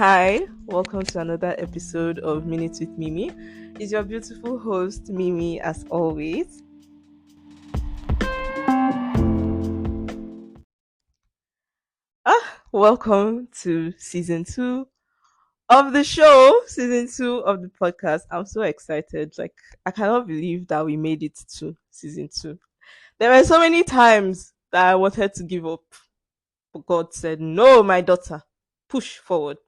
Hi, welcome to another episode of Minutes with Mimi. Is your beautiful host Mimi as always. Welcome to season 2 of the show, season 2 of the podcast. I'm so excited. Like I cannot believe that we made it to season 2. There were so many times that I wanted to give up, but God said, "No, my daughter, push forward."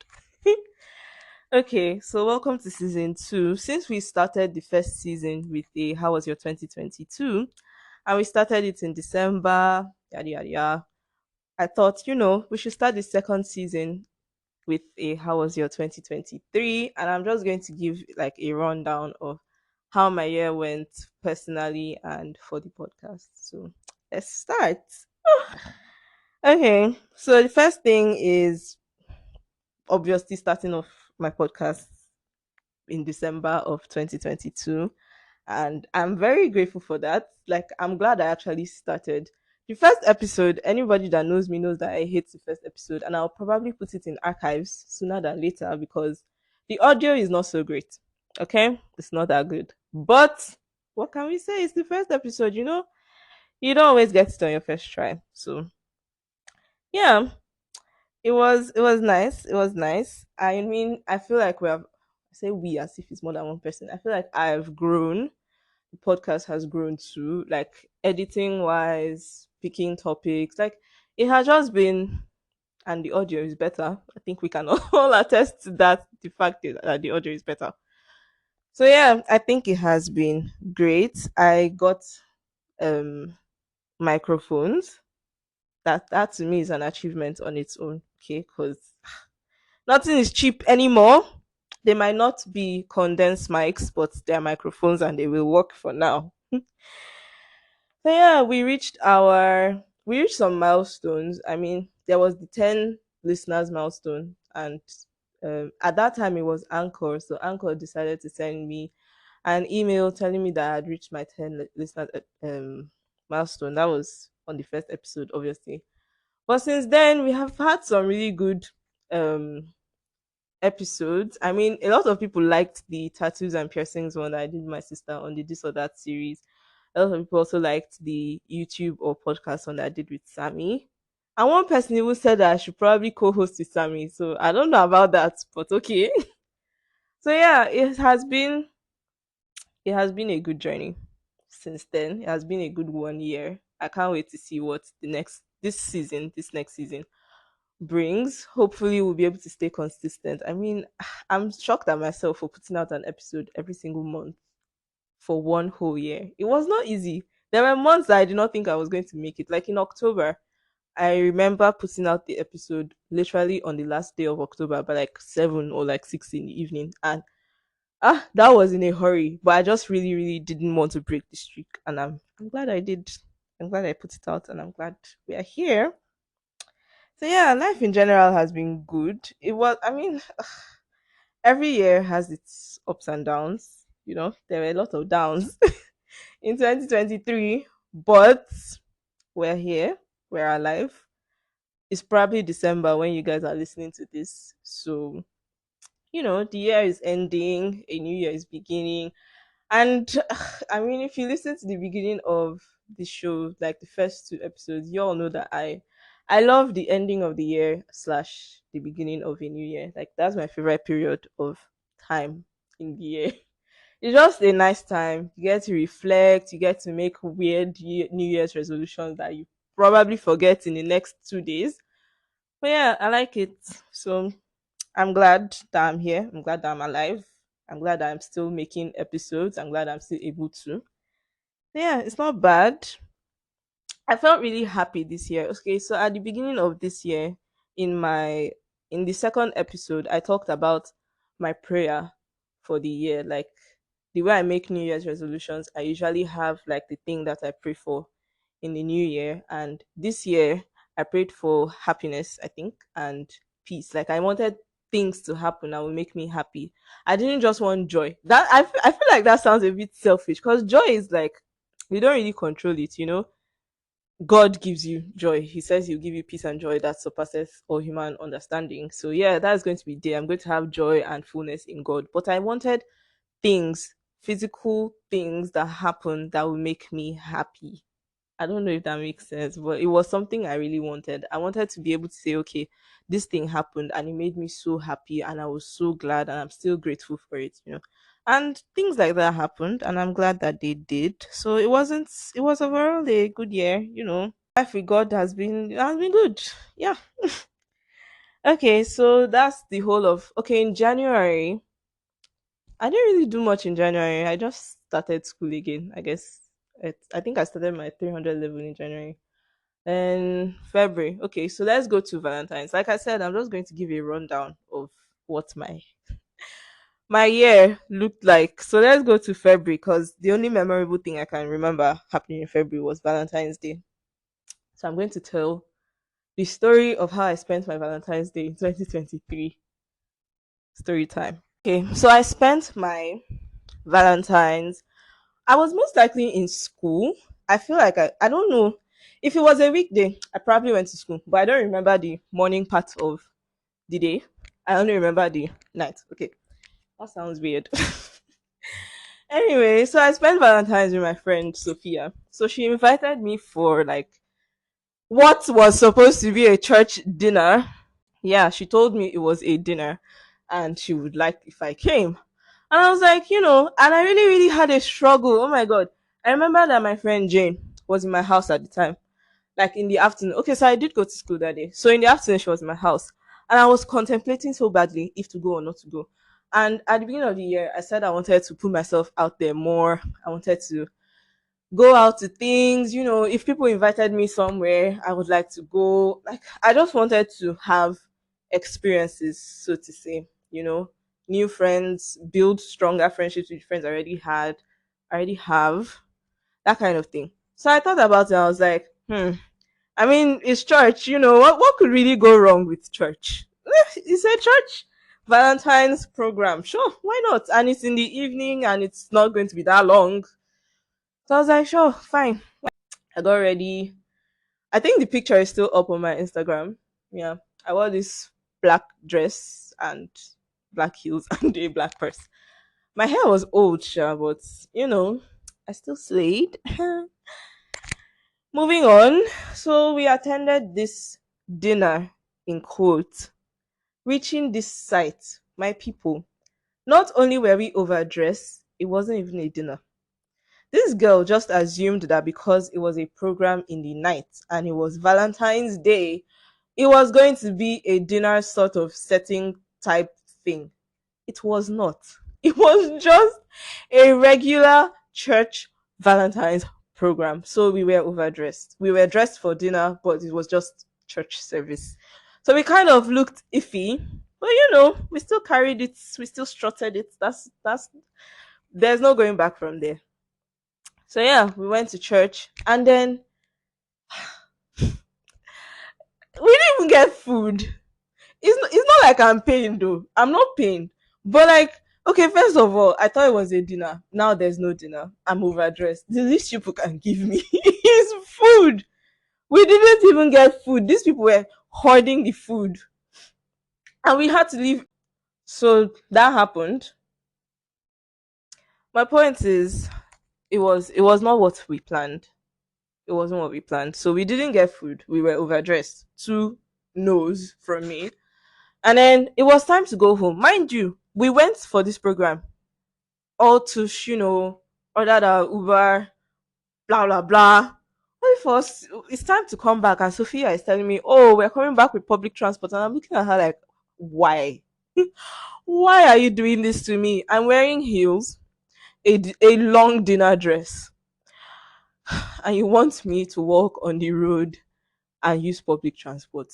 Okay, so welcome to season 2. Since we started the first season with a How was your 2022, and we started it in December, yada yada yada, I thought, we should start the second season with a How was your 2023, and I'm just going to give like a rundown of how my year went personally and for the podcast. So let's start. Okay, so the first thing is obviously starting off my podcast in December of 2022. And I'm very grateful for that. Like, I'm glad I actually started. The first episode, anybody that knows me knows that I hate the first episode, and I'll probably put it in archives sooner than later because the audio is not so great. Okay? It's not that good. But what can we say? It's the first episode, You don't always get it on your first try. So, yeah, it was nice. It was nice. I mean, I feel like I say we as if it's more than one person. I feel like I've grown. The podcast has grown too, like editing wise, picking topics. Like it has just been, and the audio is better. I think we can all attest to that. The fact is that the audio is better. So yeah, I think it has been great. I got um microphones. That to me is an achievement on its own. Okay, because nothing is cheap anymore. They might not be condensed mics, but they're microphones and they will work for now. So yeah, we reached some milestones. I mean, there was the 10 listeners milestone, and at that time it was Anchor. So Anchor decided to send me an email telling me that I had reached my 10 listeners milestone. That was on the first episode, obviously. But since then, we have had some really good um episodes. I mean, a lot of people liked the tattoos and piercings one that I did with my sister on the This or That series. A lot of people also liked the YouTube or podcast one that I did with Sammy. And one person even said that I should probably co-host with Sammy. So I don't know about that, but okay. So yeah, it has been a good journey since then. It has been a good 1 year. I can't wait to see what this next season brings. Hopefully, we'll be able to stay consistent. I mean, I'm shocked at myself for putting out an episode every single month for one whole year. It was not easy. There were months that I did not think I was going to make it. Like in October, I remember putting out the episode literally on the last day of October by like 7 or like 6 in the evening. And that was in a hurry. But I just really, really didn't want to break the streak. And I'm glad I did. I'm glad I put it out and I'm glad we are here. So yeah, life in general has been good. It was, I mean, every year has its ups and downs. There were a lot of downs in 2023, but we're here, we're alive. It's probably December when you guys are listening to this. So, the year is ending, a new year is beginning. And I mean, if you listen to the beginning of the show, like the first two episodes, you all know that I love the ending of the year slash the beginning of a new year. Like that's my favorite period of time in the year. It's just a nice time. You get to reflect. You get to make weird New Year's resolutions that you probably forget in the next 2 days. But yeah, I like it. So I'm glad that I'm here. I'm glad that I'm alive. I'm glad that I'm still making episodes. I'm glad I'm still able to. Yeah, it's not bad. I felt really happy this year. Okay, so at the beginning of this year, in my in the second episode, I talked about my prayer for the year. Like the way I make New Year's resolutions, I usually have like the thing that I pray for in the new year. And this year, I prayed for happiness, I think, and peace. Like I wanted things to happen that would make me happy. I didn't just want joy. That I feel like that sounds a bit selfish because joy is like we don't really control it. God gives you joy. He says he'll give you peace and joy that surpasses all human understanding. So yeah, that's going to be there. I'm going to have joy and fullness in God. But I wanted things, physical things that happen that will make me happy. I don't know if that makes sense, but it was something I really wanted. I wanted to be able to say, okay, this thing happened and it made me so happy and I was so glad and I'm still grateful for it. And things like that happened and I'm glad that they did. So it was overall a good year. Life with God has been good. Yeah. Okay, so that's the whole of okay, in January. I didn't really do much in January. I just started school again, I guess. I think I started my 300 level in January. And February. Okay, so let's go to Valentine's. Like I said, I'm just going to give a rundown of what my year looked like. So let's go to February because the only memorable thing I can remember happening in February was Valentine's Day. So I'm going to tell the story of how I spent my Valentine's Day in 2023. Story time. Okay, so I spent my Valentine's. I was most likely in school. I feel like I don't know. If it was a weekday, I probably went to school, but I don't remember the morning part of the day. I only remember the night. Okay, that sounds weird. Anyway, so I spent Valentine's with my friend Sophia. So she invited me for like what was supposed to be a church dinner. Yeah, she told me it was a dinner and she would like if I came. And I was like, and I really, really had a struggle. Oh my God. I remember that my friend Jane was in my house at the time, like in the afternoon. Okay, so I did go to school that day. So in the afternoon, she was in my house. And I was contemplating so badly if to go or not to go. And at the beginning of the year, I said I wanted to put myself out there more. I wanted to go out to things. If people invited me somewhere, I would like to go. Like, I just wanted to have experiences, so to say, new friends, build stronger friendships with friends I already have, that kind of thing. So I thought about it. I was like, I mean, it's church, what could really go wrong with church? It's a church Valentine's program. Sure, why not? And it's in the evening and it's not going to be that long. So I was like, sure, fine. I got ready. I think the picture is still up on my Instagram. Yeah. I wore this black dress and black heels and a black purse. My hair was old, sure, but I still slayed. Moving on. So we attended this dinner in quote. Reaching this site, my people. Not only were we overdressed, it wasn't even a dinner. This girl just assumed that because it was a program in the night and it was Valentine's Day, it was going to be a dinner sort of setting type thing. It was not. It was just a regular church Valentine's program. So we were overdressed. We were dressed for dinner, but it was just church service. So we kind of looked iffy, but we still carried it. We still strutted it. That's there's no going back from there. So yeah, we went to church and then we didn't even get food. It's not like I'm paying though. I'm not paying. But like, okay, first of all, I thought it was a dinner. Now there's no dinner. I'm overdressed. The least people can give me is food. We didn't even get food. These people were hoarding the food. And we had to leave. So that happened. My point is it was not what we planned. It wasn't what we planned. So we didn't get food. We were overdressed. Two no's from me. And then it was time to go home. Mind you, we went for this program all to, order the Uber, blah, blah, blah. Only for us, it's time to come back. And Sophia is telling me, oh, we're coming back with public transport. And I'm looking at her like, why? Why are you doing this to me? I'm wearing heels, a long dinner dress, and you want me to walk on the road and use public transport.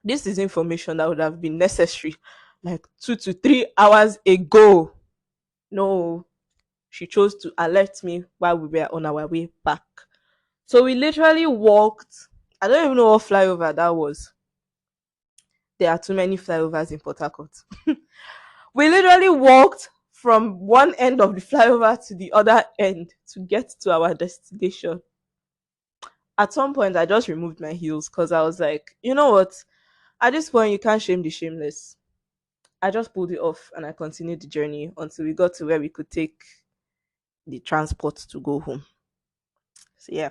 This is information that would have been necessary like 2 to 3 hours ago. No, she chose to alert me while we were on our way back. So we literally walked. I don't even know what flyover that was. There are too many flyovers in Port Harcourt. We literally walked from one end of the flyover to the other end to get to our destination. At some point I just removed my heels because I was like, you know what? At this point, you can't shame the shameless. I just pulled it off and I continued the journey until we got to where we could take the transport to go home. So yeah,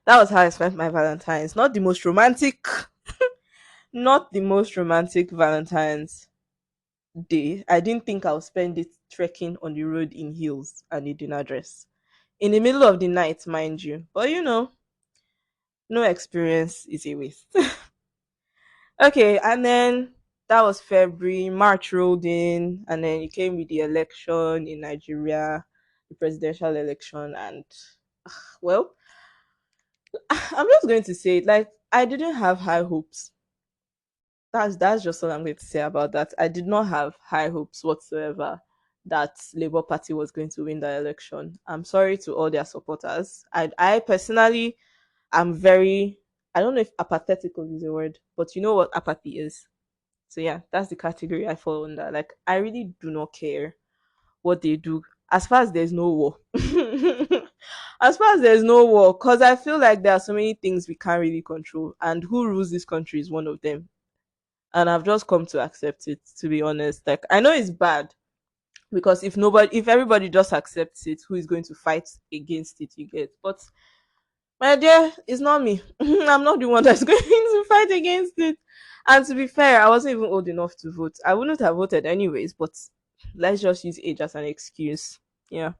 that was how I spent my Valentine's. Not the most romantic, not the most romantic Valentine's day. I didn't think I would spend it trekking on the road in heels and a dinner dress in the middle of the night, mind you. But no experience is a waste. Okay, and then that was February. March rolled in, and then it came with the election in Nigeria, the presidential election, and well, I'm just going to say it like I didn't have high hopes. That's just all I'm going to say about that. I did not have high hopes whatsoever that Labour Party was going to win the election. I'm sorry to all their supporters. I personally am very, I don't know if apathetical is a word, but you know what apathy is. So yeah, that's the category I fall under. Like I really do not care what they do as far as there's no war. As far as there's no war, because I feel like there are so many things we can't really control, and who rules this country is one of them. And I've just come to accept it. To be honest, like I know it's bad because if everybody just accepts it, who is going to fight against it? You get, but my dear, it's not me. I'm not the one that's going to fight against it. And to be fair, I wasn't even old enough to vote. I wouldn't have voted anyways, but let's just use age as an excuse. Yeah.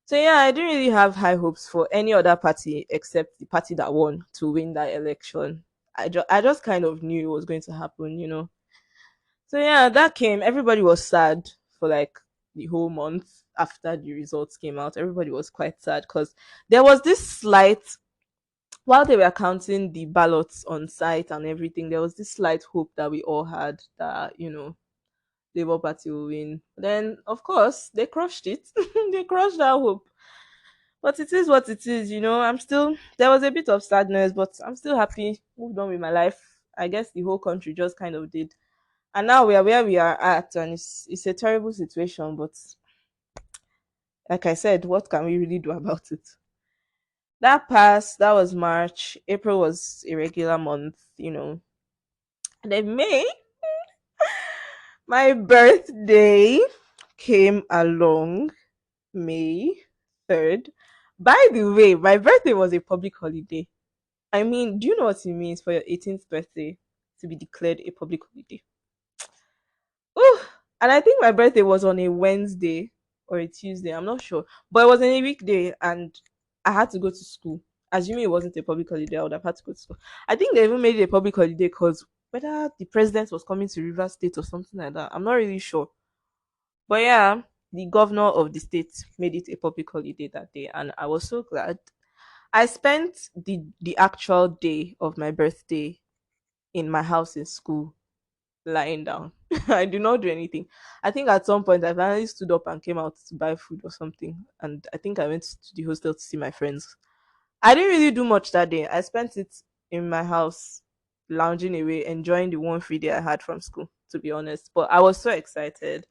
So yeah, I didn't really have high hopes for any other party except the party that won to win that election. I just kind of knew it was going to happen. So yeah, that came. Everybody was sad for like the whole month after the results came out. Everybody was quite sad because there was this slight while they were counting the ballots on site and everything, there was this slight hope that we all had that, Labour Party will win. Then, of course, they crushed it. They crushed that hope. But it is what it is. There was a bit of sadness, but I'm still happy. Moved on with my life. I guess the whole country just kind of did. And now we are where we are at, and it's a terrible situation. But like I said, what can we really do about it? That passed. That was March. April was a regular month. And then May, my birthday came along May 3rd. By the way, my birthday was a public holiday. I mean, do you know what it means for your 18th birthday to be declared a public holiday? Ooh, and I think my birthday was on a Wednesday or a Tuesday. I'm not sure, but it was on a weekday, and I had to go to school. Assuming it wasn't a public holiday, I would have had to go to school. I think they even made it a public holiday because whether the president was coming to River State or something like that, I'm not really sure. But yeah, the governor of the state made it a public holiday that day, and I was so glad. I spent the actual day of my birthday in my house in school lying down. I do not do anything. I think at some point I finally stood up and came out to buy food or something. And I think I went to the hostel to see my friends. I didn't really do much that day. I spent it in my house, lounging away, enjoying the one free day I had from school, to be honest. But I was so excited.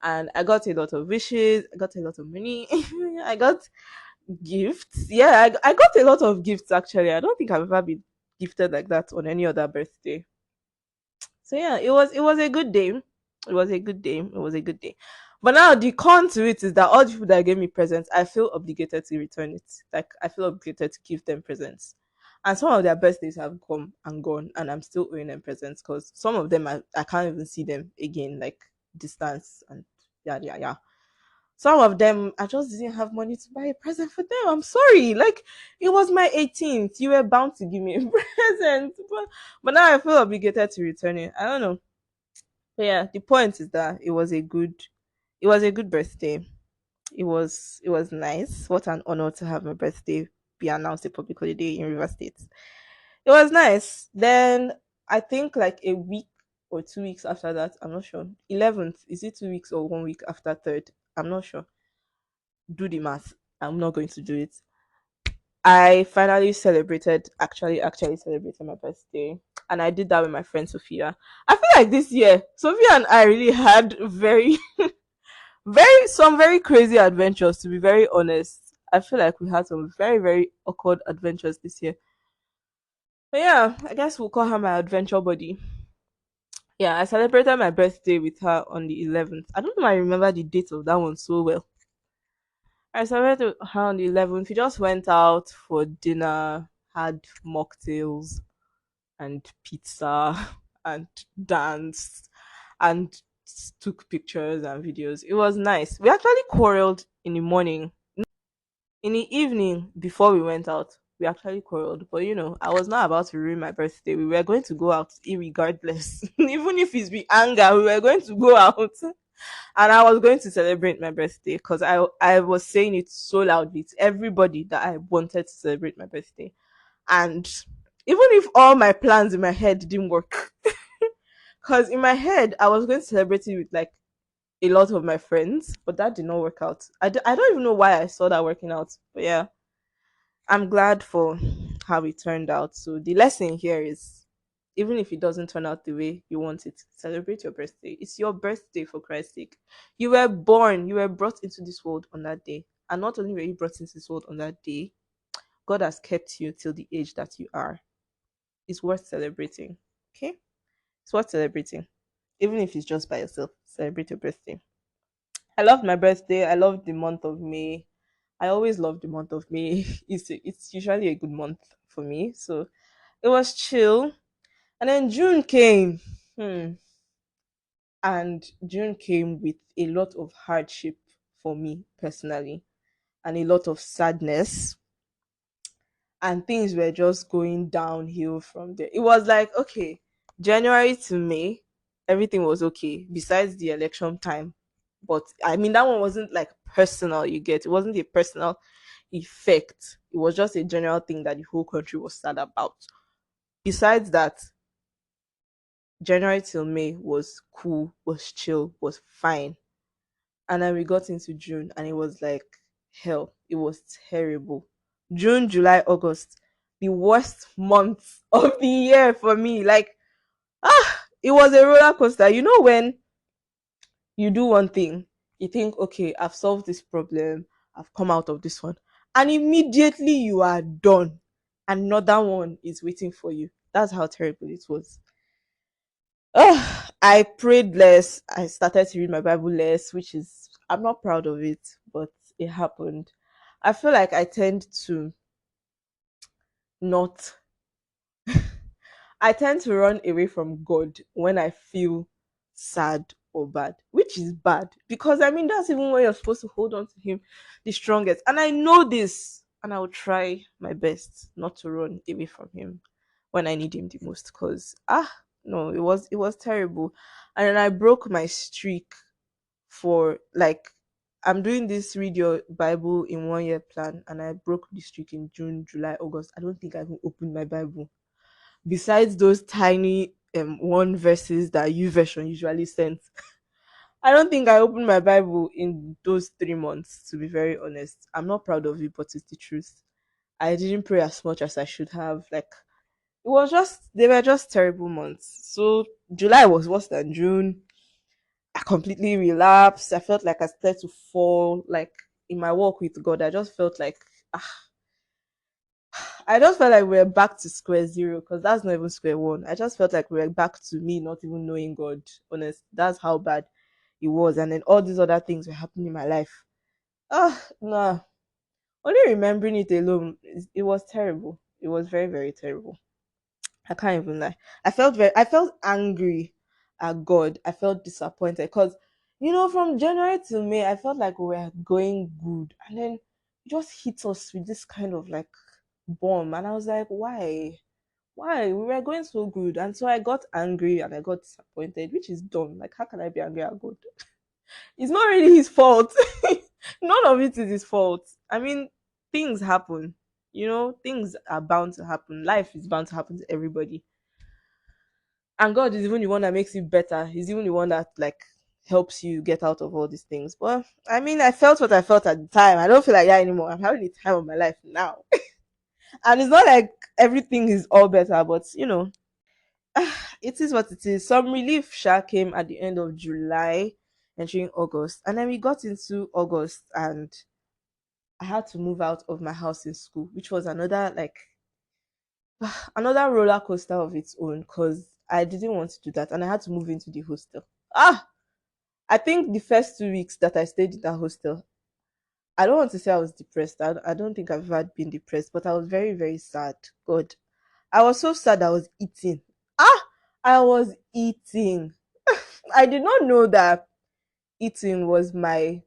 And I got a lot of wishes. I got a lot of money. I got gifts. Yeah, I got a lot of gifts actually. I don't think I've ever been gifted like that on any other birthday. So yeah, it was a good day. It was a good day. It was a good day. But now the con to it is that all the people that gave me presents, I feel obligated to return it. Like I feel obligated to give them presents. And some of their birthdays have come and gone, and I'm still owing them presents because some of them I can't even see them again, like distance and yeah, yeah, yeah. Some of them I just didn't have money to buy a present for them. I'm sorry. Like it was my 18th. You were bound to give me a present. But now I feel obligated to return it. I don't know. But yeah, the point is that it was a good birthday. It was nice. What an honor to have my birthday be announced a public holiday in River State. It was nice. Then I think like a week or 2 weeks after that, I'm not sure. 11th, is it 2 weeks or 1 week after third? I'm not sure. Do the math. I'm not going to do it. I finally actually celebrated my birthday. And I did that with my friend Sophia. I feel like this year, Sophia and I really had some very crazy adventures, to be very honest. I feel like we had some very, very awkward adventures this year. But yeah, I guess we'll call her my adventure buddy. Yeah, I celebrated my birthday with her on the 11th. I don't know if I remember the date of that one so well. I celebrated with her on the 11th. We just went out for dinner, had mocktails and pizza and danced and took pictures and videos. It was nice. We actually quarreled in the morning. In the evening, before we went out, we actually quarreled. But I was not about to ruin my birthday. We were going to go out irregardless. Even if it's with anger, we were going to go out. And I was going to celebrate my birthday because I was saying it so loudly to everybody that I wanted to celebrate my birthday. And even if all my plans in my head didn't work, because in my head I was going to celebrate it with like a lot of my friends, but that did not work out. I don't even know why I saw that working out, but yeah, I'm glad for how it turned out. So the lesson here is, even if it doesn't turn out the way you want it, celebrate your birthday. It's your birthday, for Christ's sake. You were born, you were brought into this world on that day. And not only were you brought into this world on that day, God has kept you till the age that you are. It's worth celebrating. Okay? It's worth celebrating. Even if it's just by yourself, celebrate your birthday. I loved my birthday. I loved the month of May. I always love the month of May. It's usually a good month for me. So it was chill. And then June came. Hmm. And June came with a lot of hardship for me personally and a lot of sadness. And things were just going downhill from there. It was like, okay, January to May, everything was okay, besides the election time. But I mean, that one wasn't like personal, you get, it wasn't a personal effect. It was just a general thing that the whole country was sad about. Besides that, January till May was cool, was chill, was fine. And then we got into June and it was like hell. It was terrible. June, July, August, the worst months of the year for me. Like, it was a roller coaster. You know, when you do one thing, you think, okay, I've solved this problem, I've come out of this one, and immediately you are done. Another one is waiting for you. That's how terrible it was. I prayed less. I started to read my Bible less, which is, I'm not proud of it, but it happened. I feel like I tend to not I tend to run away from God when I feel sad or bad, which is bad because I mean that's even when you're supposed to hold on to Him the strongest. And I know this, and I will try my best not to run away from Him when I need Him the most. Because no, it was terrible, and then I broke my streak for like. I'm doing this read your Bible in 1 year plan, and I broke the streak in June, July, August. I don't think I even opened my Bible besides those tiny one verses that you version usually sends. I don't think I opened my Bible in those 3 months, to be very honest. I'm not proud of it, but it's the truth. I didn't pray as much as I should have. Like, they were just terrible months. So July was worse than June. I completely relapsed. I felt like I started to fall. Like, in my walk with God, I just felt like I just felt like we were back to square zero, because that's not even square one. I just felt like we were back to me not even knowing God. Honest, that's how bad it was. And then all these other things were happening in my life. Nah. Only remembering it alone, it was terrible. It was very, very terrible. I can't even lie. I felt angry at God. I felt disappointed because, from January till May, I felt like we were going good, and then it just hit us with this kind of like bomb, and I was like, why? Why? We were going so good, and so I got angry and I got disappointed, which is dumb. Like, how can I be angry at God? It's not really His fault. None of it is His fault. I mean, things happen. Things are bound to happen. Life is bound to happen to everybody. And God is even the one that makes it better. He's even the one that like helps you get out of all these things. But I mean, I felt what I felt at the time. I don't feel like that anymore. I'm having the time of my life now. And it's not like everything is all better, but it is what it is. Some relief came at the end of July and during August. And then we got into August and I had to move out of my house in school, which was another like another roller coaster of its own because I didn't want to do that and I had to move into the hostel. Ah, I think the first 2 weeks that I stayed in that hostel, I don't want to say I was depressed. I don't think I've ever been depressed, but I was very, very sad. God, I was so sad I was eating. Ah, I was eating. I did not know that eating was my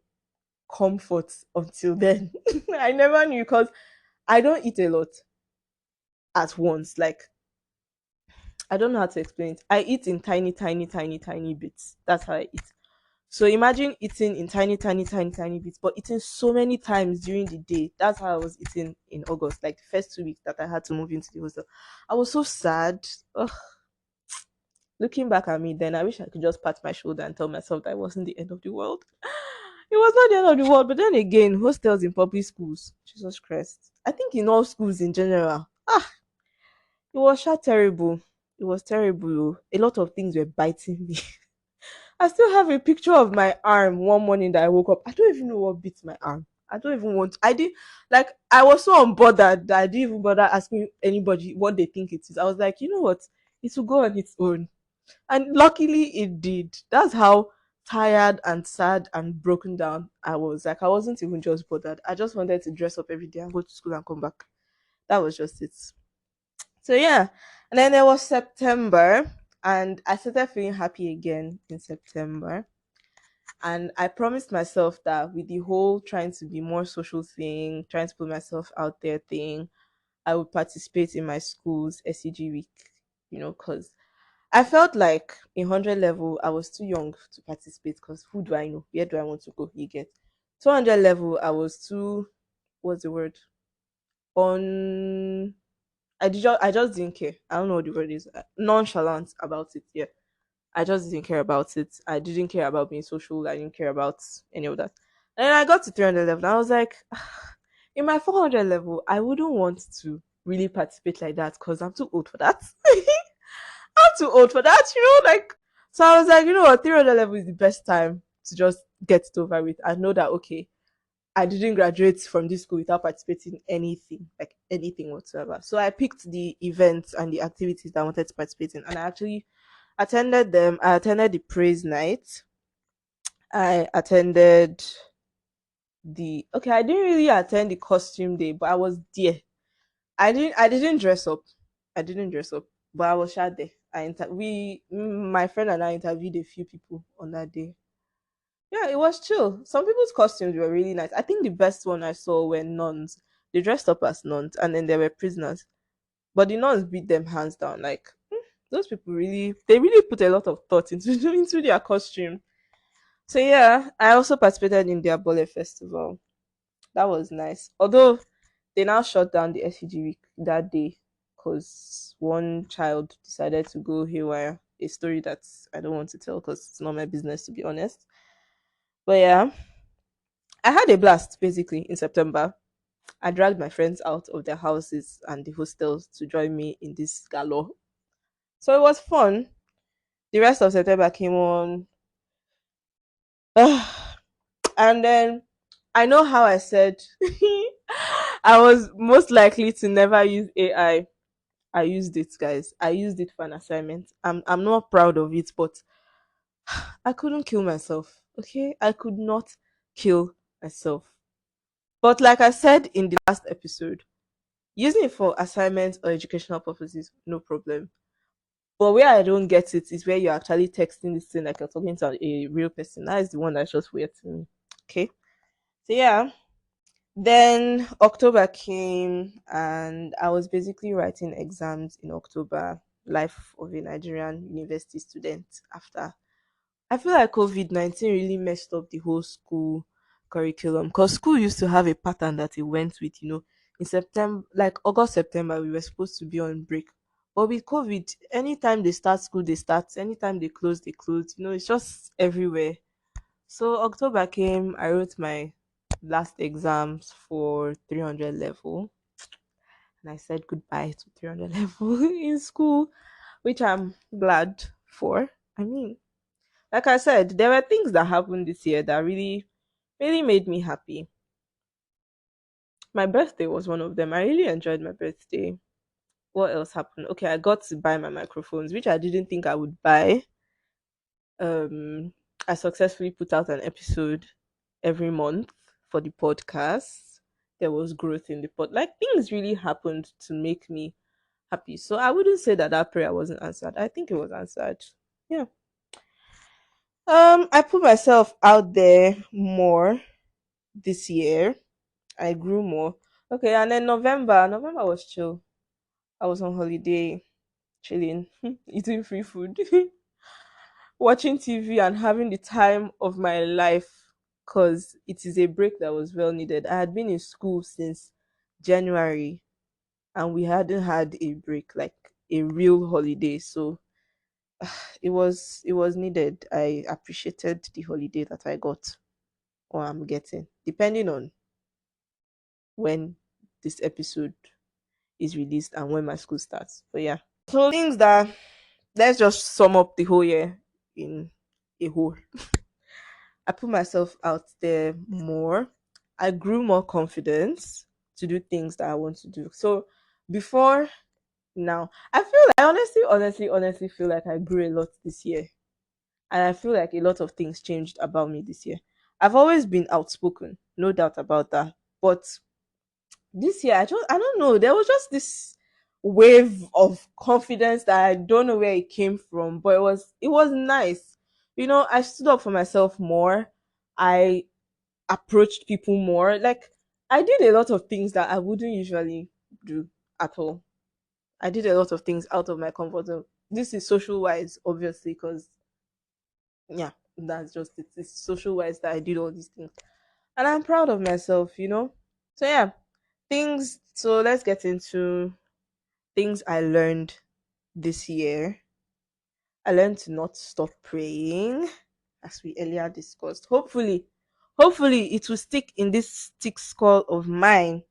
comfort until then. I never knew because I don't eat a lot at once. Like, I don't know how to explain it. I eat in tiny, tiny, tiny, tiny bits. That's how I eat. So imagine eating in tiny, tiny, tiny, tiny bits, but eating so many times during the day. That's how I was eating in August, like the first 2 weeks that I had to move into the hostel. I was so sad. Ugh. Looking back at me, then I wish I could just pat my shoulder and tell myself that it wasn't the end of the world. It was not the end of the world, but then again, hostels in public schools, Jesus Christ. I think in all schools in general, it was sha terrible. It was terrible. Oh. A lot of things were biting me. I still have a picture of my arm one morning that I woke up. I don't even know what bit my arm. I don't even want. I did like I was so unbothered that I didn't even bother asking anybody what they think it is. I was like, you know what? It will go on its own. And luckily it did. That's how tired and sad and broken down I was. Like I wasn't even just bothered. I just wanted to dress up every day and go to school and come back. That was just it. So yeah. And then there was September and I started feeling happy again in September. And I promised myself that with the whole trying to be more social thing, trying to put myself out there thing, I would participate in my school's SEG week, because I felt like in 100 level, I was too young to participate because who do I know? Where do I want to go? You get 200 level, I was too, what's the word? On, I just didn't care. I don't know what the word is. Nonchalant about it. Yeah. I just didn't care about it. I didn't care about being social. I didn't care about any of that. And then I got to 300 level and I was like, in my 400 level, I wouldn't want to really participate like that because I'm too old for that. I'm too old for that, like. So I was like, you know what, 300 level is the best time to just get it over with and know that, okay, I didn't graduate from this school without participating in anything, like anything whatsoever. So I picked the events and the activities that I wanted to participate in, and I actually attended them. I attended the praise night. I attended the okay. I didn't really attend the costume day, but I was there. I didn't dress up. I didn't dress up, but I was sure there. My friend and I interviewed a few people on that day. Yeah, it was chill. Some people's costumes were really nice. I think the best one I saw were nuns. They dressed up as nuns, and then there were prisoners. But the nuns beat them hands down. Like those people they really put a lot of thought into into their costume. So yeah, I also participated in their Bole festival. That was nice. Although they now shut down the SCG week that day because one child decided to go haywire. A story that I don't want to tell because it's not my business, to be honest. But yeah, I had a blast basically in September. I dragged my friends out of their houses and the hostels to join me in this gala. So it was fun. The rest of September came on. And then I know how I said I was most likely to never use AI. I used it, guys. I used it for an assignment. I'm not proud of it, but I couldn't kill myself. Okay? I could not kill myself. But like I said in the last episode, using it for assignments or educational purposes, no problem. But where I don't get it is where you're actually texting this thing like you're talking to a real person. That is the one that's just weird to me. Okay. So yeah. Then October came and I was basically writing exams in October, life of a Nigerian university student after. I feel like COVID-19 really messed up the whole school curriculum because school used to have a pattern that it went with, in September, like August, September, we were supposed to be on break. But with COVID, anytime they start school, they start. Anytime they close, they close. It's just everywhere. So October came, I wrote my last exams for 300 level, and I said goodbye to 300 level in school, which I'm glad for. I mean, like I said, there were things that happened this year that really, really made me happy. My birthday was one of them. I really enjoyed my birthday. what else happened? Okay, I got to buy my microphones, which I didn't think I would buy. Um, I successfully put out an episode every month for the podcast. There was growth in the pod. Like things really happened to make me happy. So I wouldn't say that that prayer wasn't answered. I think it was answered. Yeah. I put myself out there more this year. I grew more. Okay, and then November was chill. I was on holiday, chilling, eating free food, watching TV, and having the time of my life because it is a break that was well needed. I had been in school since January and we hadn't had a break, like a real holiday. So it was needed. I appreciated the holiday that I got or I'm getting, depending on when this episode is released and when my school starts. But yeah. So things that let's just sum up the whole year in a whole. I put myself out there more. I grew more confidence to do things that I want to do. So before now, I feel like I honestly feel like I grew a lot this year. And I feel like a lot of things changed about me this year. I've always been outspoken, no doubt about that. But this year I don't know, there was just this wave of confidence that I don't know where it came from, but it was nice. I stood up for myself more. I approached people more. Like I did a lot of things that I wouldn't usually do at all. I did a lot of things out of my comfort zone. This is social wise, obviously, because yeah, that's just it. It's social wise that I did all these things. And I'm proud of myself. So yeah, things so let's get into things I learned this year. I learned to not stop praying, as we earlier discussed. Hopefully it will stick in this thick skull of mine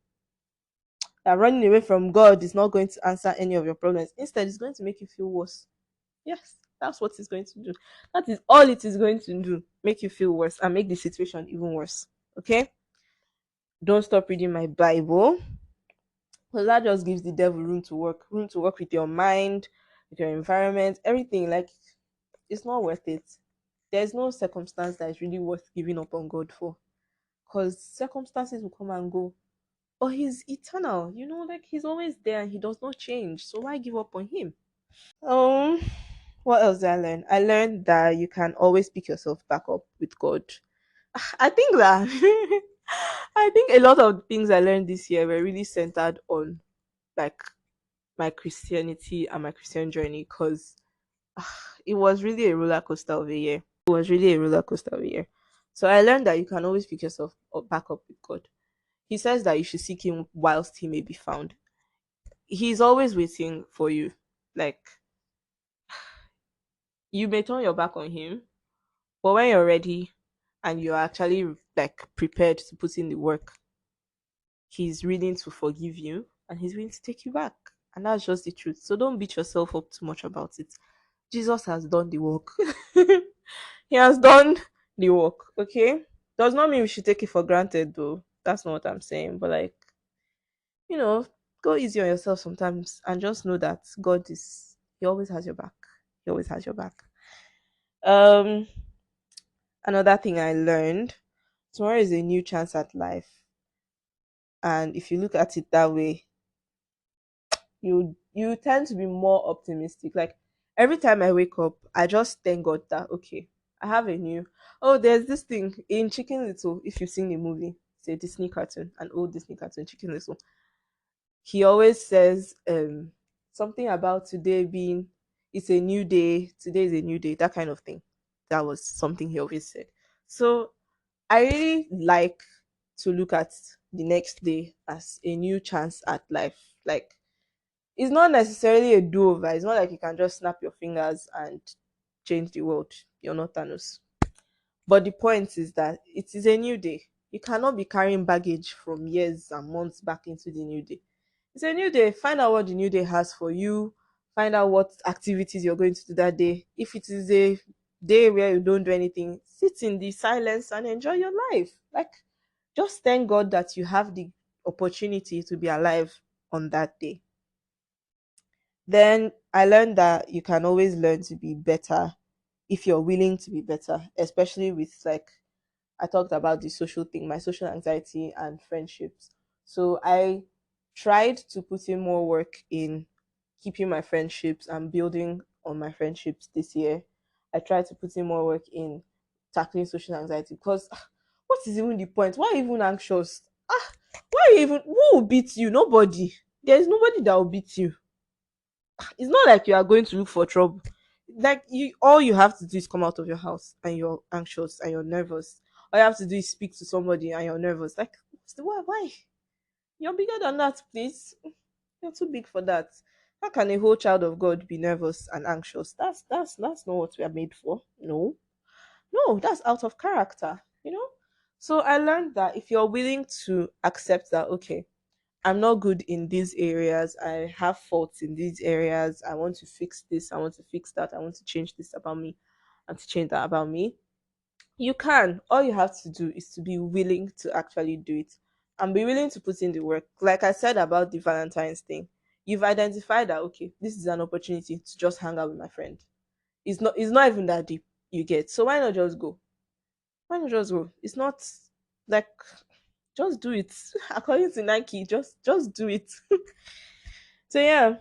that running away from God is not going to answer any of your problems. Instead, it's going to make you feel worse. Yes, that's what it's going to do. That is all it is going to do. Make you feel worse and make the situation even worse. Okay? Don't stop reading my Bible. Because that just gives the devil room to work with your mind, with your environment, everything. Like it's not worth it. There's no circumstance that is really worth giving up on God for. Because circumstances will come and go. But he's eternal, like he's always there and he does not change. So why give up on him? Um, what else did I learn? I learned that you can always pick yourself back up with God. I think that I think a lot of things I learned this year were really centered on like my Christianity and my Christian journey because it was really a roller coaster of a year. It was really a roller coaster of a year. So I learned that you can always pick yourself back up with God. He says that you should seek him whilst he may be found. He's always waiting for you. Like you may turn your back on him, but when you're ready and you're actually like prepared to put in the work, he's willing to forgive you and he's willing to take you back. And that's just the truth. So don't beat yourself up too much about it. Jesus has done the work. He has done the work, okay? Does not mean we should take it for granted though. That's not what I'm saying. But like, you know, go easy on yourself sometimes and just know that he always has your back. He always has your back. Um Another thing I learned, tomorrow is a new chance at life. And if you look at it that way, you tend to be more optimistic. Like every time I wake up, I just thank God that okay, I have a new. Oh, there's this thing in Chicken Little. If you've seen the movie, it's a Disney cartoon, an old Disney cartoon, Chicken Little. He always says something about today being it's a new day. Today is a new day. That kind of thing. That was something he always said. So I really like to look at the next day as a new chance at life. Like it's not necessarily a do-over. It's not like you can just snap your fingers and change the world. You're not Thanos. But the point is that it is a new day. You cannot be carrying baggage from years and months back into the new day. It's a new day. Find out what the new day has for you. Find out what activities you're going to do that day. If it is a day where you don't do anything, sit in the silence and enjoy your life. Like, just thank God that you have the opportunity to be alive on that day. Then I learned that you can always learn to be better if you're willing to be better, especially with like I talked about the social thing, my social anxiety and friendships. So I tried to put in more work in keeping my friendships and building on my friendships this year. I tried to put in more work in tackling social anxiety because what is even the point? Why even anxious? Ah, why even who will beat you? Nobody. There is nobody that will beat you. It's not like you are going to look for trouble. Like you, all you have to do is come out of your house and you're anxious and you're nervous. All you have to do is speak to somebody and you're nervous. Like, what's the why? Why? You're bigger than that, please. You're too big for that. How can a whole child of God be nervous and anxious? That's not what we are made for. No, no, that's out of character. You know. So I learned that if you're willing to accept that, okay, I'm not good in these areas. I have faults in these areas. I want to fix this. I want to fix that. I want to change this about me and to change that about me. You can. All you have to do is to be willing to actually do it and be willing to put in the work. Like I said about the Valentine's thing, you've identified that okay, this is an opportunity to just hang out with my friend. It's not even that deep, you get. So why not just go? Why not just go? It's not like just do it. According to Nike, just do it. So yeah,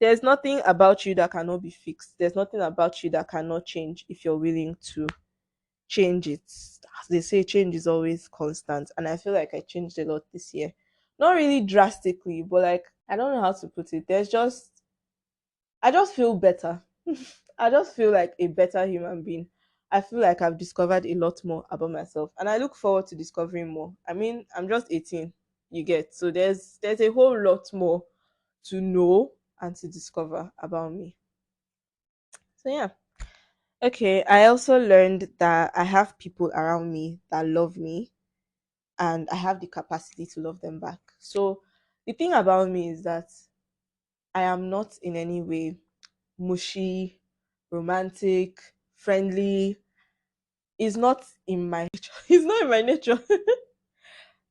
there's nothing about you that cannot be fixed. There's nothing about you that cannot change if you're willing to change it. As they say, change is always constant. And I feel like I changed a lot this year. Not really drastically, but like I don't know how to put it. I just feel better. I just feel like a better human being. I feel like I've discovered a lot more about myself and I look forward to discovering more. I mean, I'm just 18, you get. So there's a whole lot more to know and to discover about me. So yeah. Okay, I also learned that I have people around me that love me and I have the capacity to love them back. So the thing about me is that I am not in any way mushy, romantic, friendly. It's not in my nature. It's not in my nature.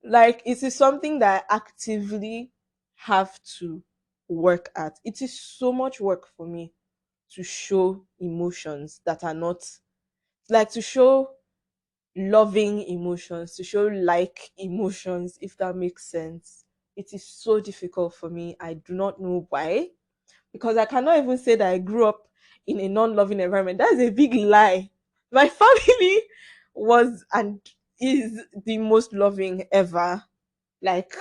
Like it is something that I actively have to work at. It is so much work for me to show emotions that are not like to show loving emotions, to show like emotions, if that makes sense. It is so difficult for me. I do not know why, because I cannot even say that I grew up in a non loving environment. That's a big lie. My family was and is the most loving ever. Like,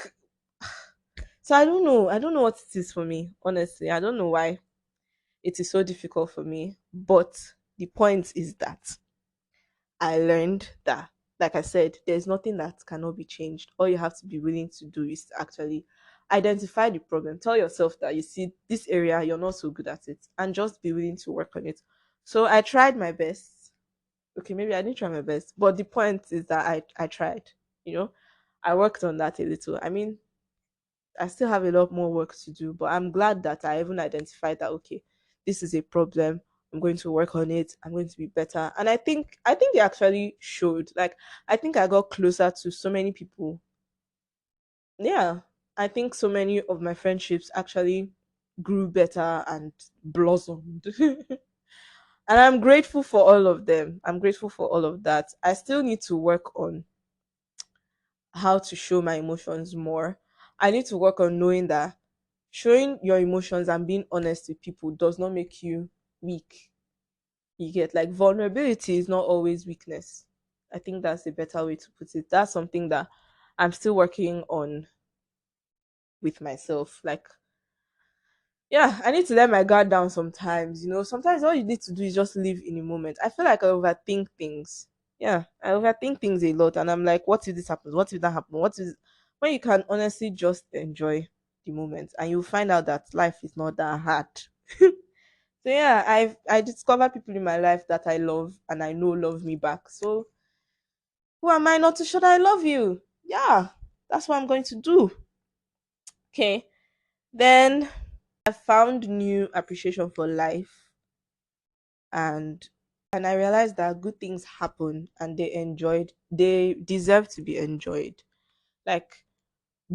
so I don't know. I don't know what it is for me, honestly. I don't know why it is so difficult for me. But the point is that I learned that, like I said, there's nothing that cannot be changed. All you have to be willing to do is to actually identify the problem. Tell yourself that you see this area, you're not so good at it, and just be willing to work on it. So I tried my best. Okay, maybe I didn't try my best, but the point is that I tried. You know, I worked on that a little. I mean, I still have a lot more work to do, but I'm glad that I even identified that okay, this is a problem. I'm going to work on it. I'm going to be better. And I think it actually showed. Like I think I got closer to so many people. Yeah. I think so many of my friendships actually grew better and blossomed. And I'm grateful for all of them. I'm grateful for all of that. I still need to work on how to show my emotions more. I need to work on knowing that showing your emotions and being honest with people does not make you weak. You get like vulnerability is not always weakness. I think that's a better way to put it. That's something that I'm still working on with myself. Like, yeah, I need to let my guard down sometimes. Sometimes all you need to do is just live in the moment. I feel like I overthink things. Yeah, I overthink things a lot, and I'm like, what if this happens? What if that happens? What if when you can honestly just enjoy the moment, and you'll find out that life is not that hard. So yeah, I discovered people in my life that I love and I know love me back. So who am I not to show that I love you? Yeah, that's what I'm going to do. Okay. Then I found new appreciation for life and I realized that good things happen and they deserve to be enjoyed. Like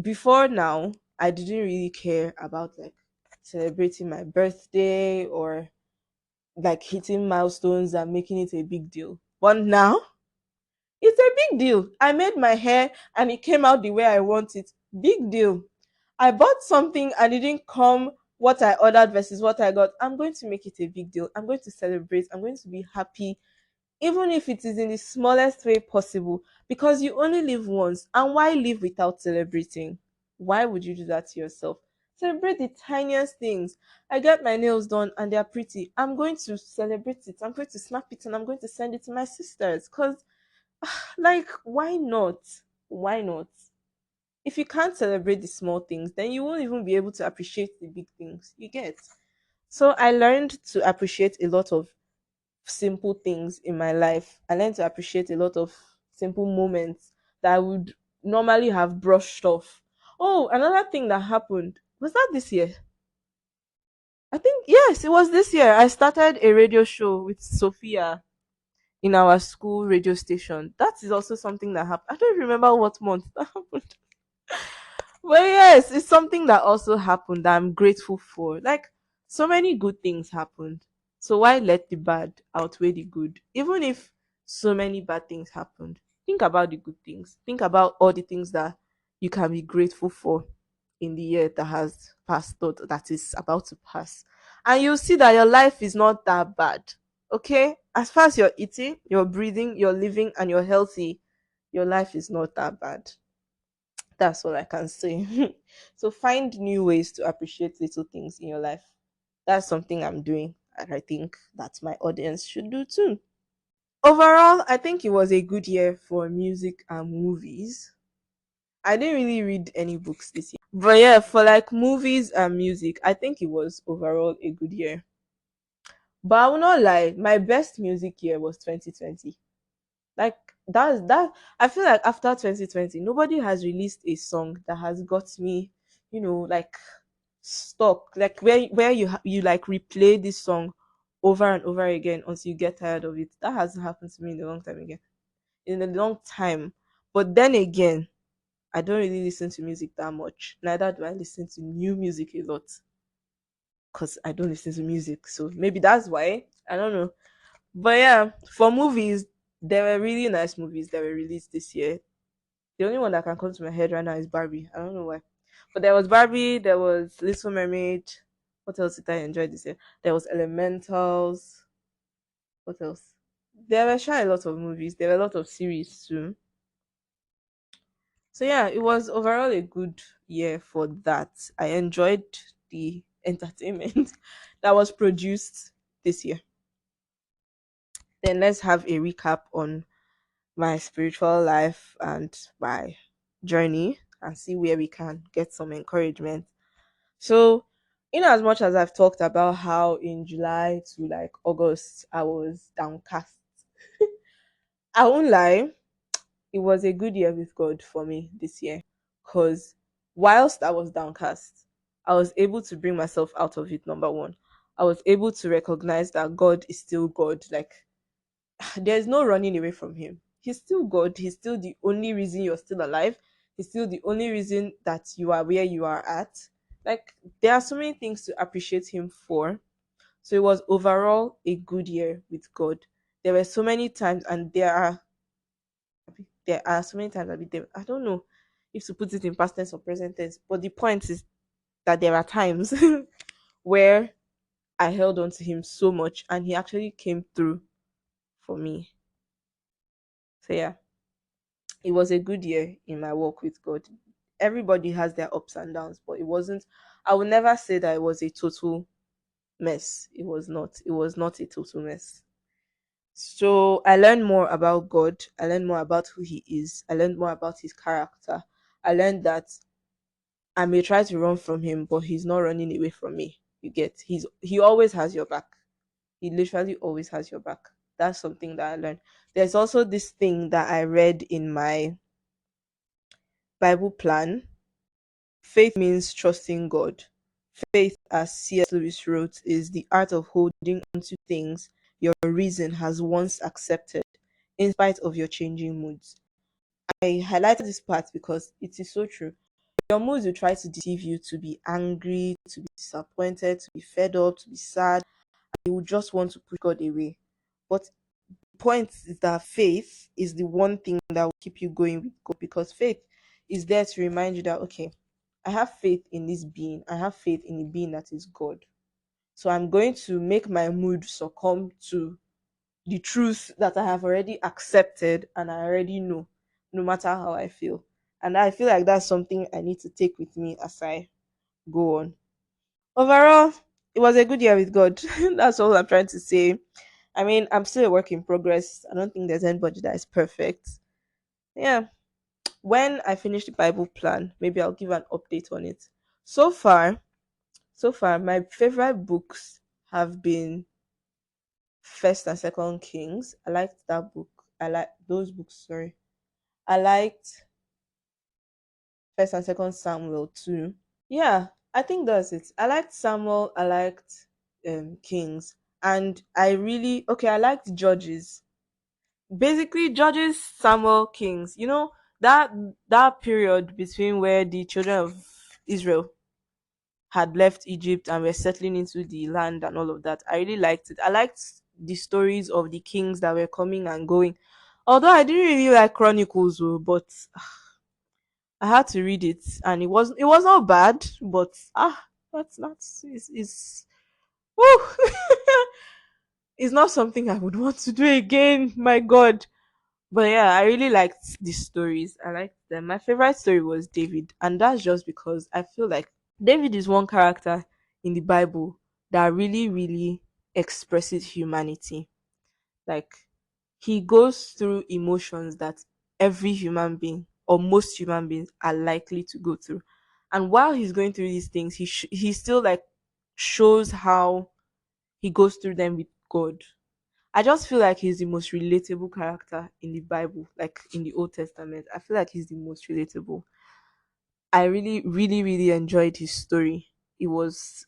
before now, I didn't really care about like celebrating my birthday or like hitting milestones and making it a big deal. But now it's a big deal. I made my hair and it came out the way I want it. Big deal. I bought something and it didn't come what I ordered versus what I got. I'm going to make it a big deal. I'm going to celebrate. I'm going to be happy, even if it is in the smallest way possible, because you only live once. And why live without celebrating? Why would you do that to yourself? Celebrate the tiniest things. I get my nails done and they're pretty. I'm going to celebrate it. I'm going to snap it and I'm going to send it to my sisters because, like, why not? Why not? If you can't celebrate the small things, then you won't even be able to appreciate the big things you get. So I learned to appreciate a lot of simple things in my life. I learned to appreciate a lot of simple moments that I would normally have brushed off. Oh, another thing that happened was that this year. I think, yes, it was this year. I started a radio show with Sophia in our school radio station. That is also something that happened. I don't remember what month that happened. But yes, it's something that also happened that I'm grateful for. Like, so many good things happened. So why let the bad outweigh the good? Even if so many bad things happened, think about the good things. Think about all the things that you can be grateful for in the year that has passed or that is about to pass. And you'll see that your life is not that bad. Okay? As far as you're eating, you're breathing, you're living, and you're healthy, your life is not that bad. That's all I can say. So find new ways to appreciate little things in your life. That's something I'm doing, and I think that my audience should do too. Overall, I think it was a good year for music and movies. I didn't really read any books this year. But yeah, for like movies and music, I think it was overall a good year. But I will not lie, my best music year was 2020. Like that I feel like after 2020 nobody has released a song that has got me, like stuck, like where you like replay this song over and over again until you get tired of it. That hasn't happened to me in a long time. But then again, I don't really listen to music that much, neither do I listen to new music a lot because I don't listen to music, so maybe that's why. I don't know. But yeah, for movies, there were really nice movies that were released this year. The only one that can come to my head right now is Barbie. I don't know why. But there was Barbie, there was Little Mermaid. What else did I enjoy this year? There was Elementals. What else? There were sure a lot of movies. There were a lot of series too. So yeah, it was overall a good year for that. I enjoyed the entertainment that was produced this year. Then let's have a recap on my spiritual life and my journey and see where we can get some encouragement. So, in as much as I've talked about how in July to like August I was downcast, I won't lie, it was a good year with God for me this year because whilst I was downcast, I was able to bring myself out of it. Number one, I was able to recognize that God is still God. Like, there's no running away from him. He's still God. He's still the only reason you're still alive. He's still the only reason that you are where you are at. Like, there are so many things to appreciate him for. So it was overall a good year with God. There were so many times, and there are so many times I don't know if to put it in past tense or present tense, but the point is that there are times where I held on to him so much and he actually came through for me. So yeah, it was a good year in my walk with God. Everybody has their ups and downs, but it wasn't, I would never say that it was a total mess. It was not. It was not a total mess. So I learned more about God. I learned more about who He is. I learned more about His character. I learned that I may try to run from Him, but He's not running away from me. You get? He always has your back. He literally always has your back. That's something that I learned. There's also this thing that I read in my Bible plan. Faith means trusting God. Faith, as C.S. Lewis wrote, is the art of holding onto things your reason has once accepted, in spite of your changing moods. I highlighted this part because it is so true. Your moods will try to deceive you to be angry, to be disappointed, to be fed up, to be sad. You will just want to push God away. But the point is that faith is the one thing that will keep you going with God, because faith is there to remind you that, okay, I have faith in this being. I have faith in the being that is God. So I'm going to make my mood succumb to the truth that I have already accepted and I already know, no matter how I feel. And I feel like that's something I need to take with me as I go on. Overall, it was a good year with God. That's all I'm trying to say. I mean, I'm still a work in progress. I don't think there's anybody that is perfect. Yeah. When I finish the Bible plan, maybe I'll give an update on it. So far, my favorite books have been First and Second Kings. I liked that book. I like those books, sorry. I liked First and Second Samuel too. Yeah, I think that's it. I liked Samuel, I liked Kings, and I really okay, I liked Judges. Basically Judges, Samuel, Kings. That that period between where the children of Israel had left Egypt and were settling into the land and all of that. I really liked it. I liked the stories of the kings that were coming and going. Although I didn't really like Chronicles, but I had to read it, and it was not bad, but that's is woo. It's not something I would want to do again. My God. But yeah, I really liked the stories. I liked them. My favorite story was David, and that's just because I feel like David is one character in the Bible that really, really expresses humanity. Like, he goes through emotions that every human being or most human beings are likely to go through. And while he's going through these things, he still like shows how he goes through them with God. I just feel like he's the most relatable character in the Bible, like in the Old Testament. I feel like he's the most relatable. I really, really, really enjoyed his story. It was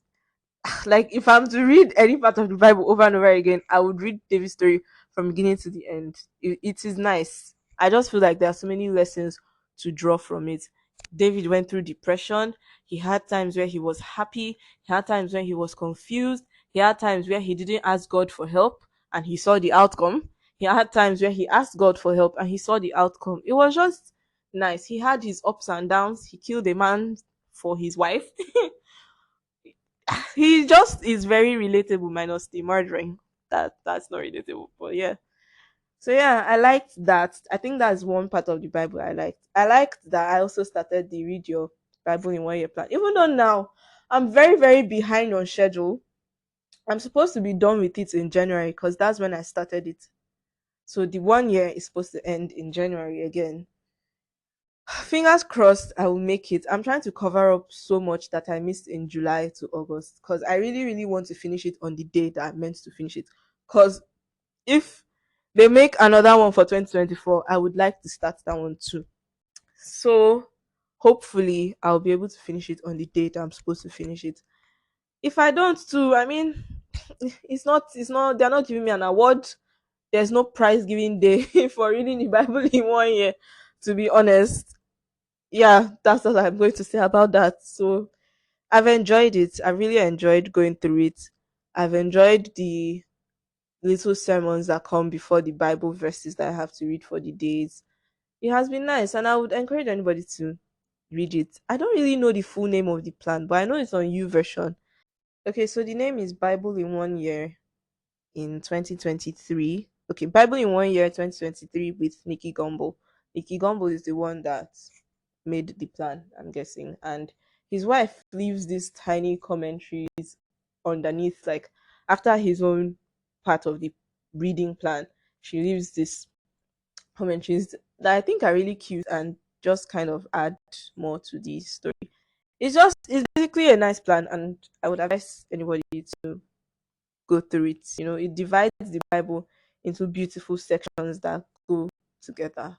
like if I'm to read any part of the Bible over and over again, I would read David's story from beginning to the end. It is nice. I just feel like there are so many lessons to draw from it. David went through depression. He had times where he was happy. He had times when he was confused. He had times where he didn't ask God for help and he saw the outcome. He had times where he asked God for help and he saw the outcome. It was just nice. He had his ups and downs. He killed a man for his wife. He just is very relatable minus the murdering. That's not relatable, but yeah. So yeah, I liked that. I think that's one part of the Bible I liked. I liked that I also started the read your Bible in 1 year plan. Even though now I'm very, very behind on schedule. I'm supposed to be done with it in January because that's when I started it. So the 1 year is supposed to end in January again. Fingers crossed I will make it. I'm trying to cover up so much that I missed in July to August because I really, really want to finish it on the day that I meant to finish it. Because if they make another one for 2024, I would like to start that one too. So hopefully I'll be able to finish it on the date I'm supposed to finish it. If I don't too, I mean, it's not they're not giving me an award. There's no prize giving day for reading the Bible in 1 year, to be honest. Yeah, that's what I'm going to say about that. So I've enjoyed it. I really enjoyed going through it. I've enjoyed the little sermons that come before the Bible verses that I have to read for the days. It has been nice, and I would encourage anybody to read it. I don't really know the full name of the plan, but I know it's on U version. Okay, so the name is Bible in 1 year in 2023. Okay, Bible in 1 year 2023 with Nikki Gumble. Nikki Gumble is the one that made the plan, I'm guessing. And his wife leaves these tiny commentaries underneath, like after his own part of the reading plan, she leaves this commentaries that I think are really cute and just kind of add more to the story. It's basically a nice plan, and I would advise anybody to go through it. It divides the Bible into beautiful sections that go together.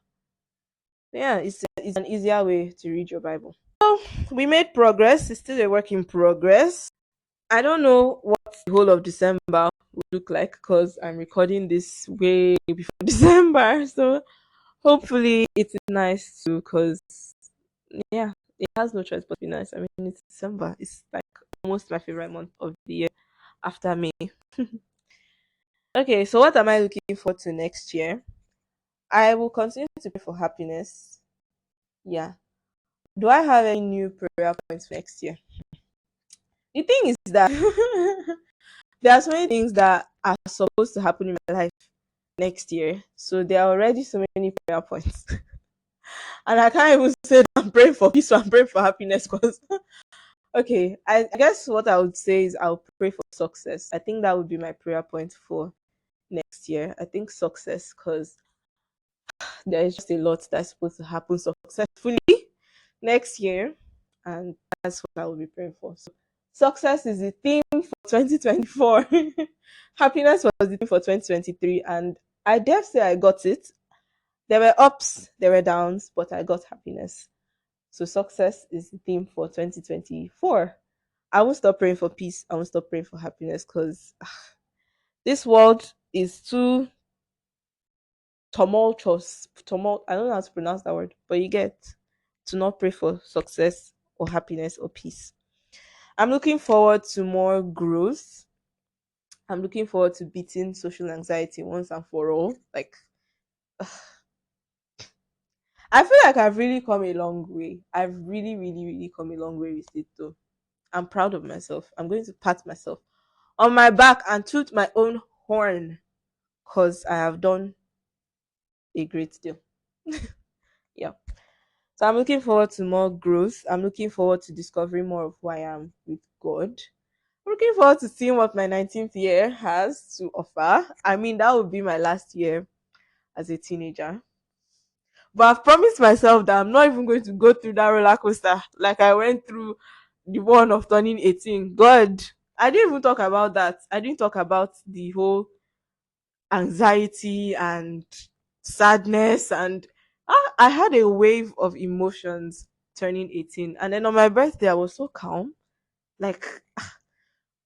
Yeah, it's an easier way to read your Bible. So we made progress. It's still a work in progress. I don't know what the whole of December will look like because I'm recording this way before December. So hopefully it's nice too because yeah, it has no choice but to be nice. I mean, it's December. It's like almost my favorite month of the year after May. Okay, so what am I looking forward to next year? I will continue to pray for happiness. Yeah. Do I have any new prayer points for next year? The thing is that there are so many things that are supposed to happen in my life next year. So there are already so many prayer points. And I can't even say that I'm praying for peace or I'm praying for happiness because okay, I guess what I would say is I'll pray for success. I think that would be my prayer point for next year. I think success because there is just a lot that's supposed to happen successfully next year, and that's what I will be praying for. So, success is the theme for 2024. Happiness was the theme for 2023, and I dare say I got it. There were ups, there were downs, but I got happiness. So, success is the theme for 2024. I won't stop praying for peace. I won't stop praying for happiness because this world is too tumultuous. I don't know how to pronounce that word, but you get to not pray for success or happiness or peace. I'm looking forward to more growth. I'm looking forward to beating social anxiety once and for all. Like, I feel like I've really come a long way. I've really, really, really come a long way with it, though. I'm proud of myself. I'm going to pat myself on my back and toot my own horn because I have done a great deal. Yeah. So I'm looking forward to more growth. I'm looking forward to discovering more of who I am with God. I'm looking forward to seeing what my 19th year has to offer. I mean, that would be my last year as a teenager. But I've promised myself that I'm not even going to go through that roller coaster like I went through the one of turning 18. God, I didn't even talk about that. I didn't talk about the whole anxiety and sadness and I had a wave of emotions turning 18, and then on my birthday I was so calm. Like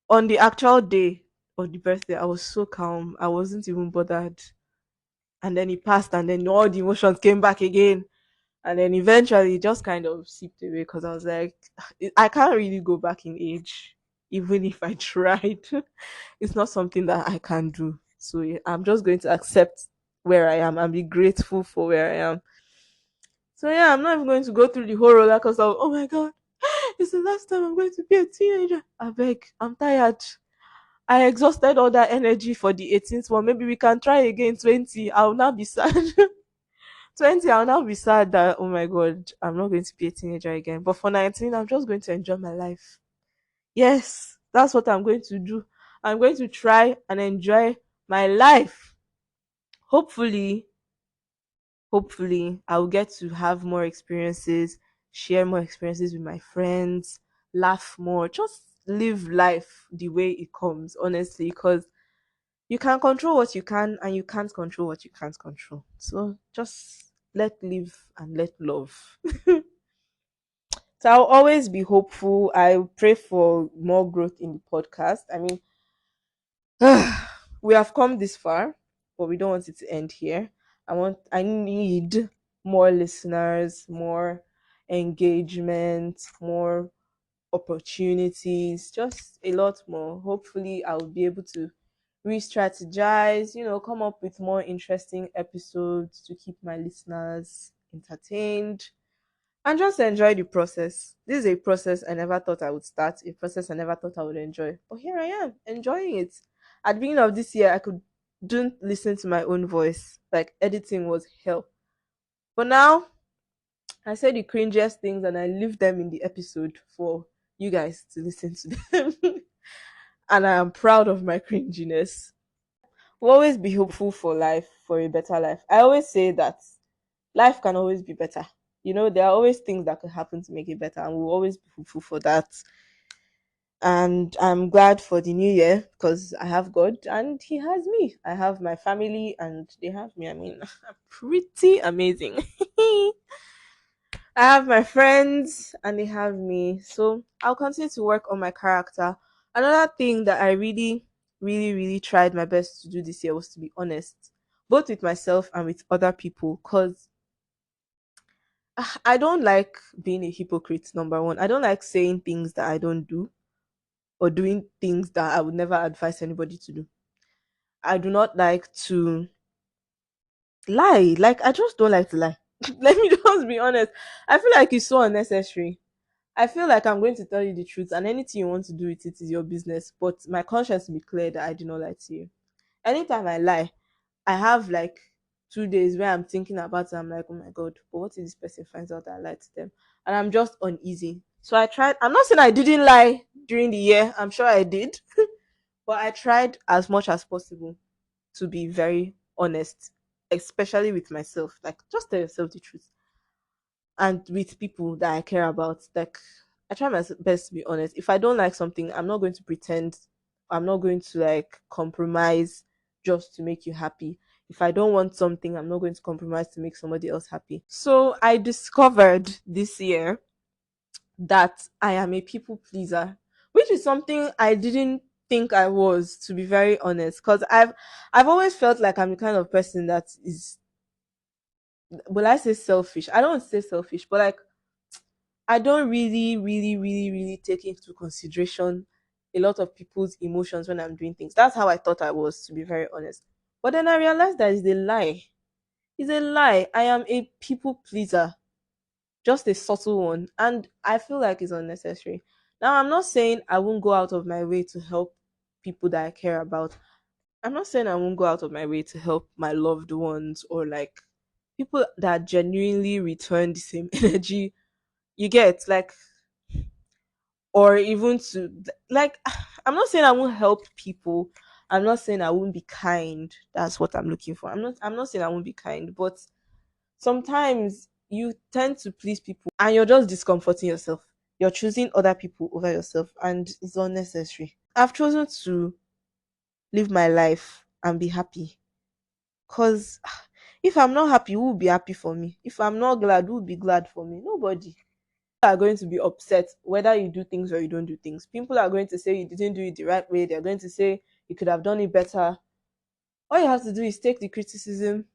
on the actual day of the birthday I was so calm, I wasn't even bothered. And then it passed, and then all the emotions came back again, and then eventually it just kind of seeped away because I was like, I can't really go back in age even if I tried. It's not something that I can do. So yeah, I'm just going to accept where I am and be grateful for where I am. So yeah, I'm not even going to go through the whole roller coaster of, oh my god, it's the last time I'm going to be a teenager. I beg, I'm tired. I exhausted all that energy for the 18th one. Maybe we can try again 20. I'll now be sad. 20, I'll now be sad that, oh my god, I'm not going to be a teenager again. But for 19, I'm just going to enjoy my life. Yes, that's what I'm going to do. I'm going to try and enjoy my life. Hopefully, hopefully, I'll get to have more experiences, share more experiences with my friends, laugh more, just live life the way it comes, honestly, because you can control what you can and you can't control what you can't control. So just let live and let love. So I'll always be hopeful. I pray for more growth in the podcast. I mean, we have come this far, but we don't want it to end here. I need more listeners, more engagement, more opportunities, just a lot more. Hopefully I'll be able to re-strategize, come up with more interesting episodes to keep my listeners entertained and just enjoy the process. This is a process I never thought I would start, a process I never thought I would enjoy. But here I am, enjoying it. At the beginning of this year, I could don't listen to my own voice. Like editing was hell. But now I say the cringiest things and I leave them in the episode for you guys to listen to them. And I am proud of my cringiness. We'll always be hopeful for life, for a better life. I always say that life can always be better. There are always things that could happen to make it better, and we'll always be hopeful for that. And I'm glad for the new year because I have God and He has me. I have my family and they have me. I mean, I'm pretty amazing. I have my friends and they have me. So I'll continue to work on my character. Another thing that I really, really, really tried my best to do this year was to be honest, both with myself and with other people. Because I don't like being a hypocrite, number one. I don't like saying things that I don't do or doing things that I would never advise anybody to do. I do not like to lie. Like, I just don't like to lie. Let me just be honest. I feel like it's so unnecessary. I feel like I'm going to tell you the truth, and anything you want to do with it is your business. But my conscience will be clear that I do not lie to you. Anytime I lie, I have like 2 days where I'm thinking about it. I'm like, oh my god, but what if this person finds out that I lied to them? And I'm just uneasy. So I tried. I'm not saying I didn't lie during the year. I'm sure I did, but I tried as much as possible to be very honest, especially with myself. Like, just tell yourself the truth, and with people that I care about. Like, I try my best to be honest. If I don't like something, I'm not going to pretend. I'm not going to like compromise just to make you happy. If I don't want something, I'm not going to compromise to make somebody else happy. So I discovered this year that I am a people pleaser, which is something I didn't think I was, to be very honest. Because I've always felt like I'm the kind of person that is, will I say selfish? I don't say selfish, but like I don't really take into consideration a lot of people's emotions when I'm doing things. That's how I thought I was, to be very honest. But then I realized that it's a lie. It's a lie. I am a people pleaser, just a subtle one. And I feel like it's unnecessary. Now, I'm not saying I won't go out of my way to help people that I care about. I'm not saying I won't go out of my way to help my loved ones or like people that genuinely return the same energy. You get like, or even to like, I'm not saying I won't help people. I'm not saying I won't be kind. That's what I'm looking for. I'm not saying I won't be kind, but sometimes you tend to please people and you're just discomforting yourself. You're choosing other people over yourself, and it's unnecessary. I've chosen to live my life and be happy, because if I'm not happy, who will be happy for me? If I'm not glad, who will be glad for me? Nobody. Are going to be upset whether you do things or you don't do things. People are going to say you didn't do it the right way. They're going to say you could have done it better. All you have to do is take the criticism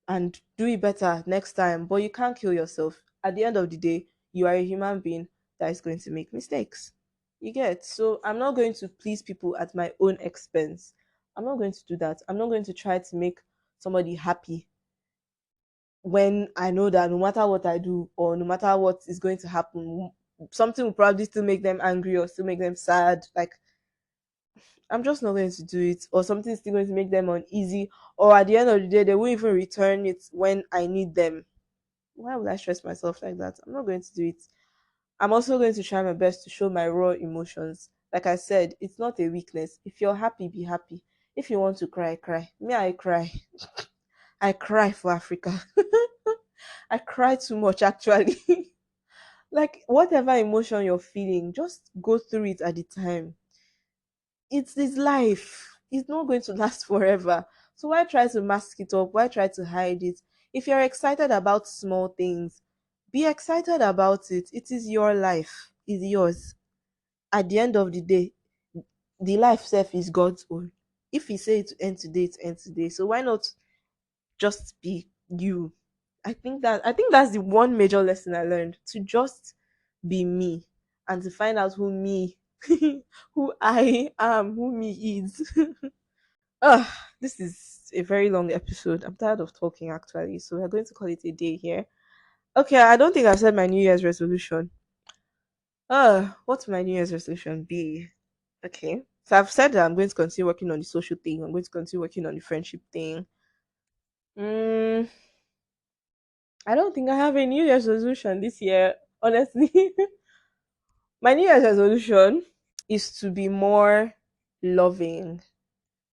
and do it better next time. But you can't kill yourself. At the end of the day, you are a human being that is going to make mistakes. You get? So I'm not going to please people at my own expense. I'm not going to do that. I'm not going to try to make somebody happy when I know that no matter what I do or no matter what is going to happen, something will probably still make them angry or still make them sad. Like, I'm just not going to do it, or something is still going to make them uneasy, or at the end of the day, they won't even return it when I need them. Why would I stress myself like that? I'm not going to do it. I'm also going to try my best to show my raw emotions. Like I said, it's not a weakness. If you're happy, be happy. If you want to cry, cry. Me, I cry. I cry for Africa. I cry too much, actually. Like, whatever emotion you're feeling, just go through it at the time. It's this life. It's not going to last forever. So why try to mask it up? Why try to hide it? If you're excited about small things, be excited about it. It is your life. It's yours. At the end of the day, the life self is God's own. If He says it to end today, it ends today. So why not just be you? I think that's the one major lesson I learned, to just be me and to find out who me who I am, who me is. This is a very long episode. I'm tired of talking, actually, so we're going to call it a day here. Okay, I don't think I've said my New Year's resolution. What's my New Year's resolution be? Okay, so I've said that I'm going to continue working on the social thing. I'm going to continue working on the friendship thing. mm, I don't think I have a New Year's resolution this year, honestly. My New Year's resolution is to be more loving.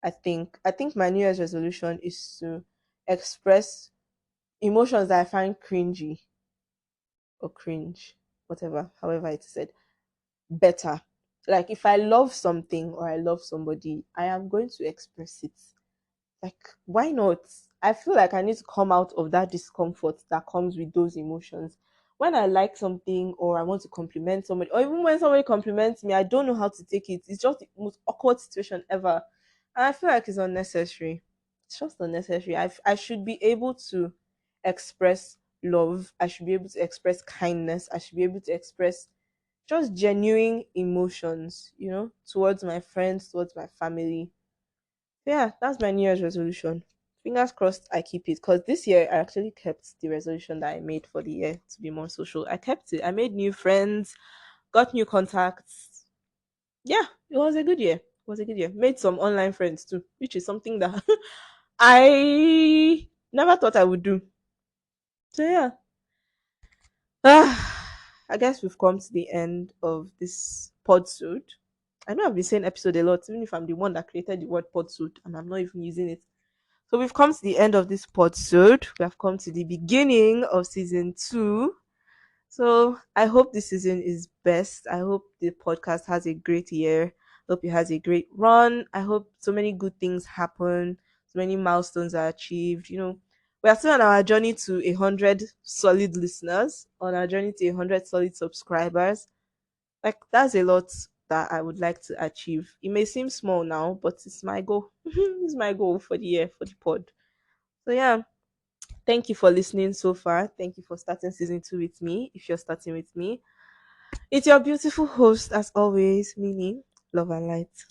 I think my New Year's resolution is to express emotions that I find cringy or cringe, whatever, however it's said, better. Like, if I love something or I love somebody, I am going to express it. Like, why not? I feel like I need to come out of that discomfort that comes with those emotions. When I like something or I want to compliment somebody, or even when somebody compliments me, I don't know how to take it. It's just the most awkward situation ever. And I feel like it's unnecessary. It's just unnecessary. I should be able to express love. I should be able to express kindness. I should be able to express just genuine emotions, towards my friends, towards my family. Yeah, that's my New Year's resolution. Fingers crossed I keep it, because this year I actually kept the resolution that I made for the year to be more social. I kept it. I made new friends, got new contacts. Yeah, it was a good year. It was a good year. Made some online friends too, which is something that I never thought I would do. So yeah. I guess we've come to the end of this podsode. I know I've been saying episode a lot, even if I'm the one that created the word podsode and I'm not even using it. So we've come to the end of this podsode. We have come to the beginning of season 2. So I hope this season is best. I hope the podcast has a great year. Hope it has a great run. I hope so many good things happen. So many milestones are achieved. We are still on our journey to 100 solid listeners, on our journey to 100 solid subscribers. Like, that's a lot that I would like to achieve. It may seem small now, but it's my goal. It's my goal for the year, for the pod. So yeah, thank you for listening so far. Thank you for starting season 2 with me. If you're starting with me, it's your beautiful host, as always, Mini. Love and light.